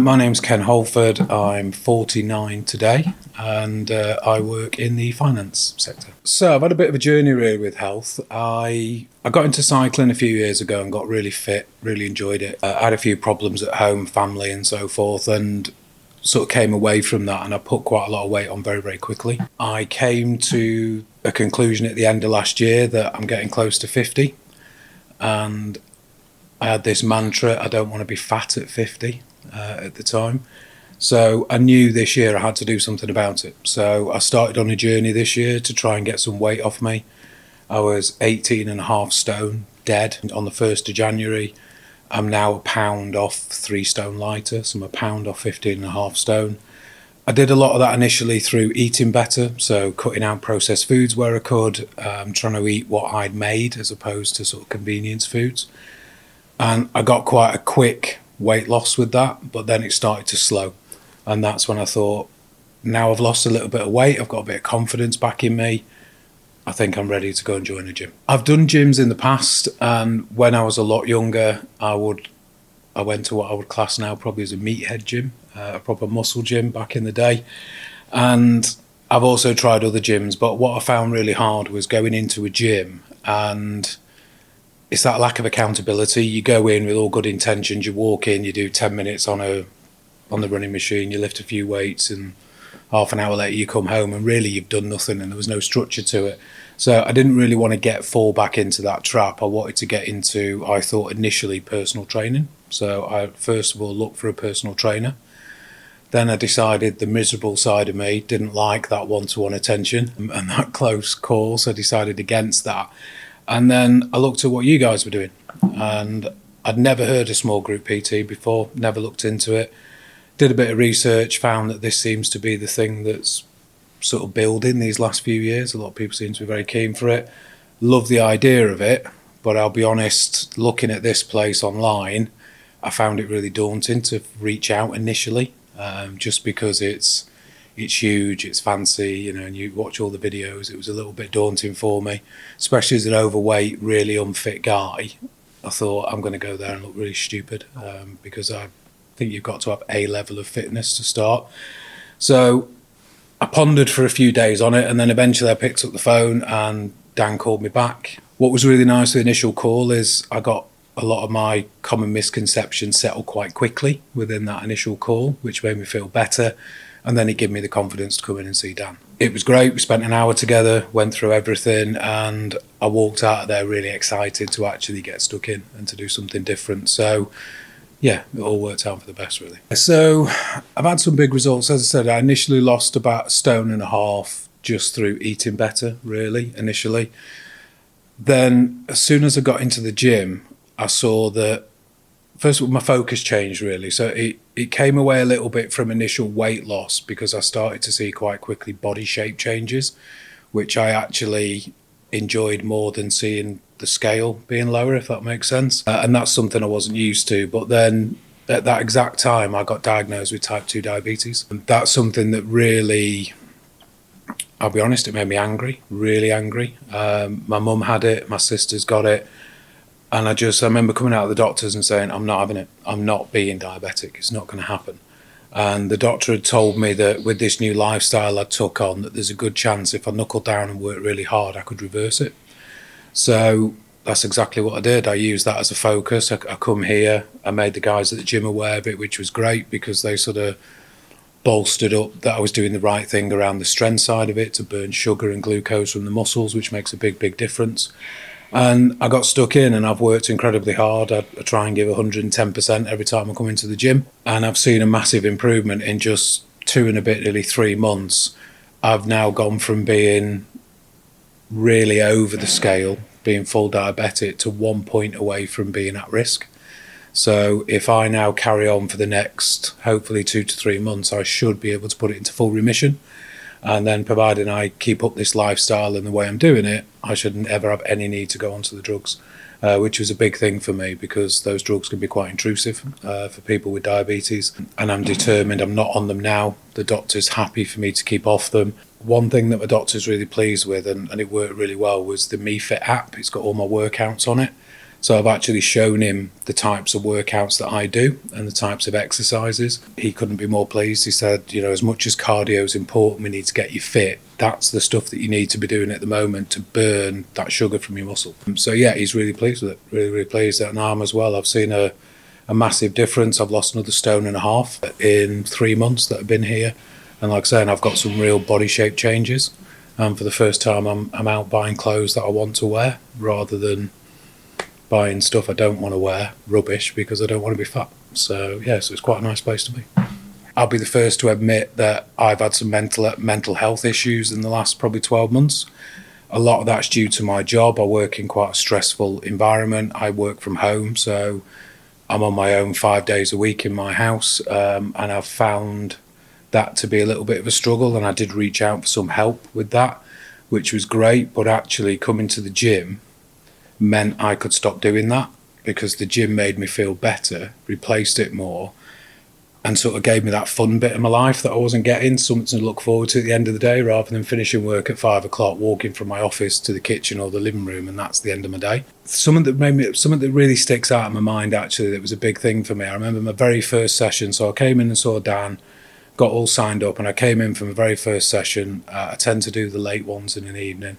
My name's Ken Holford. I'm 49 today and I work in the finance sector. So I've had a bit of a journey really with health. I got into cycling a few years ago and got really fit, really enjoyed it. I had a few problems at home, family and so forth, and sort of came away from that, and I put quite a lot of weight on very, very quickly. I came to a conclusion at the end of last year that I'm getting close to 50, and I had this mantra, I don't want to be fat at 50. At the time. So I knew this year I had to do something about it. So I started on a journey this year to try and get some weight off me. I was 18.5 stone dead on the 1st of January. I'm now a pound off 3 stone lighter, so I'm a pound off 15.5 stone. I did a lot of that initially through eating better, so cutting out processed foods where I could, trying to eat what I'd made as opposed to sort of convenience foods. And I got quite a quick weight loss with that, but then it started to slow, and that's when I thought, now I've lost a little bit of weight, I've got a bit of confidence back in me, I think I'm ready to go and join a gym. I've done gyms in the past, and when I was a lot younger I went to what I would class now probably as a meathead gym, a proper muscle gym back in the day. And I've also tried other gyms, but what I found really hard was going into a gym, and it's that lack of accountability. You go in with all good intentions, you walk in, you do 10 minutes on the running machine, you lift a few weights, and half an hour later you come home and really you've done nothing, and there was no structure to it. So I didn't really want to fall back into that trap. I wanted to get into, I thought initially, personal training. So I first of all looked for a personal trainer. Then I decided the miserable side of me didn't like that one-to-one attention and that close call, so I decided against that. And then I looked at what you guys were doing, and I'd never heard of small group PT before, never looked into it. Did a bit of research, found that this seems to be the thing that's sort of building these last few years. A lot of people seem to be very keen for it. Love the idea of it, but I'll be honest, looking at this place online, I found it really daunting to reach out initially, just because it's huge, it's fancy, and you watch all the videos. It was a little bit daunting for me, especially as an overweight, really unfit guy. I thought, I'm going to go there and look really stupid, because I think you've got to have a level of fitness to start. So I pondered for a few days on it, and then eventually I picked up the phone and Dan called me back. What was really nice with the initial call is I got a lot of my common misconceptions settled quite quickly within that initial call, which made me feel better. And then he gave me the confidence to come in and see Dan. It was great. We spent an hour together, went through everything, and I walked out of there really excited to actually get stuck in and to do something different. So yeah, it all worked out for the best, really. So I've had some big results. As I said, I initially lost about 1.5 stone just through eating better, really, initially. Then as soon as I got into the gym, I saw that, first of all, my focus changed really. So it came away a little bit from initial weight loss, because I started to see quite quickly body shape changes, which I actually enjoyed more than seeing the scale being lower, if that makes sense. And that's something I wasn't used to. But then at that exact time, I got diagnosed with type 2 diabetes. And that's something that really, I'll be honest, it made me angry, really angry. My mum had it, my sister's got it. And I remember coming out of the doctors and saying, I'm not having it. I'm not being diabetic. It's not going to happen. And the doctor had told me that with this new lifestyle I took on, that there's a good chance if I knuckled down and worked really hard, I could reverse it. So that's exactly what I did. I used that as a focus. I come here, I made the guys at the gym aware of it, which was great, because they sort of bolstered up that I was doing the right thing around the strength side of it, to burn sugar and glucose from the muscles, which makes a big, big difference. And I got stuck in, and I've worked incredibly hard. I try and give 110% every time I come into the gym. And I've seen a massive improvement in just 2 and a bit, nearly 3 months. I've now gone from being really over the scale, being full diabetic, to 1 point away from being at risk. So if I now carry on for the next, hopefully 2 to 3 months, I should be able to put it into full remission. And then providing I keep up this lifestyle and the way I'm doing it, I shouldn't ever have any need to go onto the drugs, which was a big thing for me, because those drugs can be quite intrusive for people with diabetes. And I'm determined I'm not on them now. The doctor's happy for me to keep off them. One thing that my doctor's really pleased with, and it worked really well, was the MEE-FIT app. It's got all my workouts on it. So I've actually shown him the types of workouts that I do and the types of exercises. He couldn't be more pleased. He said, as much as cardio is important, we need to get you fit. That's the stuff that you need to be doing at the moment to burn that sugar from your muscle. So yeah, he's really pleased with it. Really, really pleased. And I'm as well. I've seen a massive difference. I've lost another 1.5 stone in 3 months that I've been here. And like I say, I've got some real body shape changes. For the first time, I'm out buying clothes that I want to wear rather than buying stuff I don't want to wear, rubbish, because I don't want to be fat. So yeah, so it's quite a nice place to be. I'll be the first to admit that I've had some mental health issues in the last probably 12 months. A lot of that's due to my job. I work in quite a stressful environment. I work from home, so I'm on my own 5 days a week in my house, and I've found that to be a little bit of a struggle, and I did reach out for some help with that, which was great. But actually coming to the gym meant I could stop doing that, because the gym made me feel better, replaced it more, and sort of gave me that fun bit of my life that I wasn't getting, something to look forward to at the end of the day, rather than finishing work at 5 o'clock, walking from my office to the kitchen or the living room, and that's the end of my day. Something that really sticks out in my mind, actually, that was a big thing for me. I remember my very first session. So I came in and saw Dan, got all signed up, and I came in from the very first session. I tend to do the late ones in an evening,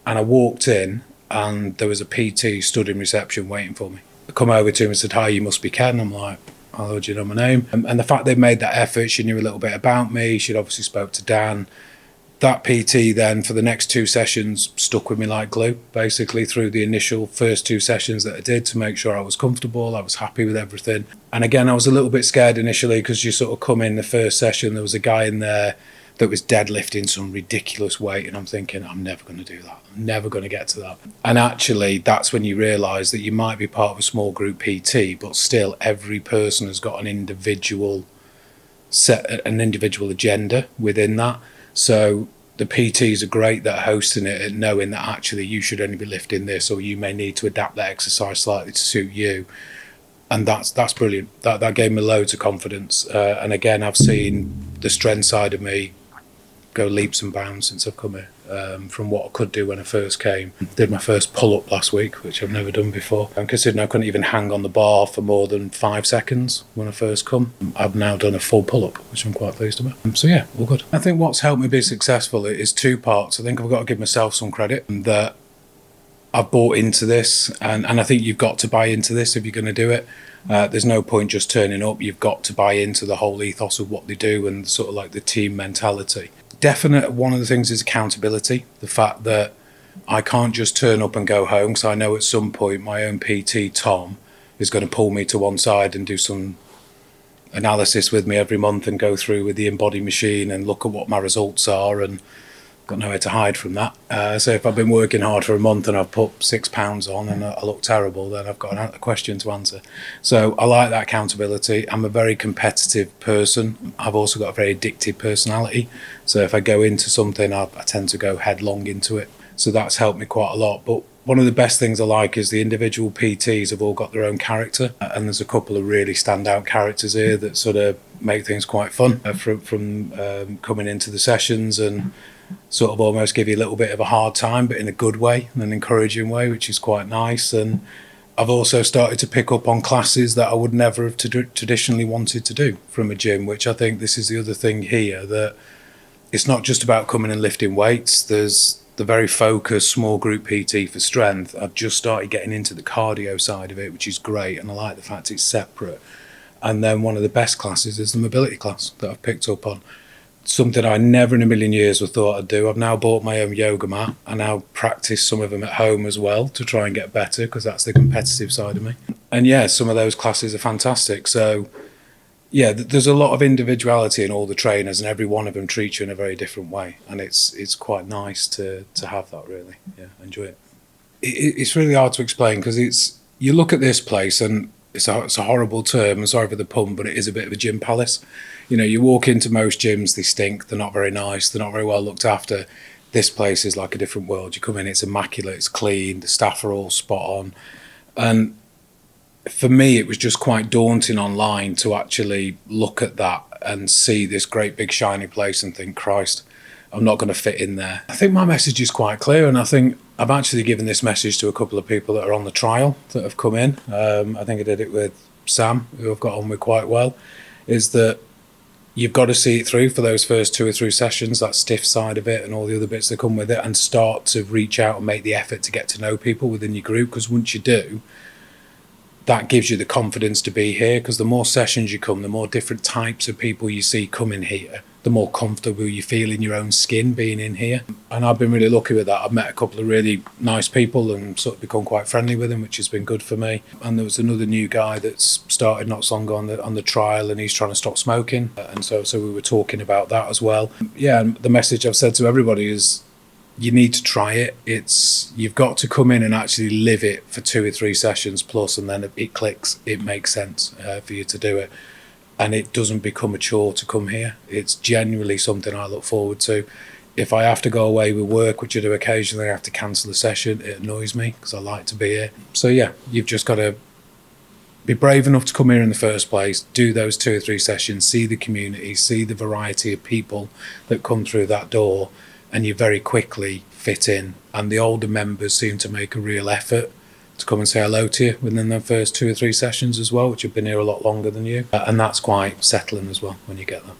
and I walked in and there was a PT stood in reception waiting for me. I come over to him and said, "Hi, you must be Ken." I'm like, "Hello, do you know my name?" And the fact they made that effort, she knew a little bit about me. She'd obviously spoke to Dan. That PT then for the next 2 sessions stuck with me like glue, basically through the initial first 2 sessions that I did, to make sure I was comfortable, I was happy with everything. And again, I was a little bit scared initially, because you sort of come in the first session, there was a guy in there that was deadlifting some ridiculous weight, and I'm thinking, I'm never going to do that. I'm never going to get to that. And actually, that's when you realise that you might be part of a small group PT, but still every person has got an individual agenda within that. So the PTs are great that are hosting it, and knowing that actually you should only be lifting this, or you may need to adapt that exercise slightly to suit you. And that's brilliant. That gave me loads of confidence. And again, I've seen the strength side of me go leaps and bounds since I've come here, from what I could do when I first came. Did my first pull-up last week, which I've never done before. And considering I couldn't even hang on the bar for more than 5 seconds when I first come, I've now done a full pull-up, which I'm quite pleased about. So yeah, all good. I think what's helped me be successful is 2 parts. I think I've got to give myself some credit that I've bought into this, and I think you've got to buy into this if you're going to do it. There's no point just turning up. You've got to buy into the whole ethos of what they do and sort of like the team mentality. Definite one of the things is accountability. The fact that I can't just turn up and go home, because I know at some point my own PT, Tom, is going to pull me to one side and do some analysis with me every month and go through with the InBody machine and look at what my results are, and got nowhere to hide from that. So if I've been working hard for a month and I've put 6 pounds on and I look terrible, then I've got a question to answer. So I like that accountability. I'm a very competitive person. I've also got a very addictive personality. So if I go into something, I tend to go headlong into it. So that's helped me quite a lot. But one of the best things I like is the individual PTs have all got their own character. And there's a couple of really standout characters here that sort of make things quite fun from coming into the sessions, and sort of almost give you a little bit of a hard time, but in a good way, an encouraging way, which is quite nice. And I've also started to pick up on classes that I would never have traditionally wanted to do from a gym, which I think this is the other thing here, that it's not just about coming and lifting weights. There's the very focused small group PT for strength. I've just started getting into the cardio side of it, which is great, and I like the fact it's separate. And then one of the best classes is the mobility class that I've picked up on. Something I never in a million years would thought I'd do. I've now bought my own yoga mat. I now practice some of them at home as well to try and get better, because that's the competitive side of me. And yeah, some of those classes are fantastic. So yeah, there's a lot of individuality in all the trainers, and every one of them treats you in a very different way. And it's quite nice to have that, really. Yeah, enjoy it. It's really hard to explain, because you look at this place, and it's a horrible term, I'm sorry for the pun, but it is a bit of a gym palace. You walk into most gyms, they stink, they're not very nice, they're not very well looked after. This place is like a different world. You come in, it's immaculate, it's clean, the staff are all spot on. And for me, it was just quite daunting online to actually look at that and see this great big shiny place and think, Christ, I'm not going to fit in there. I think my message is quite clear, and I think I've actually given this message to a couple of people that are on the trial that have come in. I think I did it with Sam, who I've got on with quite well, is that you've got to see it through for those first 2 or 3 sessions, that stiff side of it and all the other bits that come with it, and start to reach out and make the effort to get to know people within your group, because once you do, that gives you the confidence to be here, because the more sessions you come, the more different types of people you see come in here, the more comfortable you feel in your own skin being in here. And I've been really lucky with that. I've met a couple of really nice people and sort of become quite friendly with them, which has been good for me. And there was another new guy that's started not so long ago on the trial, and he's trying to stop smoking. And so we were talking about that as well. Yeah, and the message I've said to everybody is, you need to try it. You've got to come in and actually live it for 2 or 3 sessions plus, and then it clicks. It makes sense for you to do it, and it doesn't become a chore to come here. It's genuinely something I look forward to. If I have to go away with work, which I do occasionally, I have to cancel a session. It annoys me because I like to be here. So yeah, you've just got to be brave enough to come here in the first place, do those 2 or 3 sessions, see the community, see the variety of people that come through that door, and you very quickly fit in. And the older members seem to make a real effort to come and say hello to you within the first 2 or 3 sessions as well, which have been here a lot longer than you. And that's quite settling as well when you get there.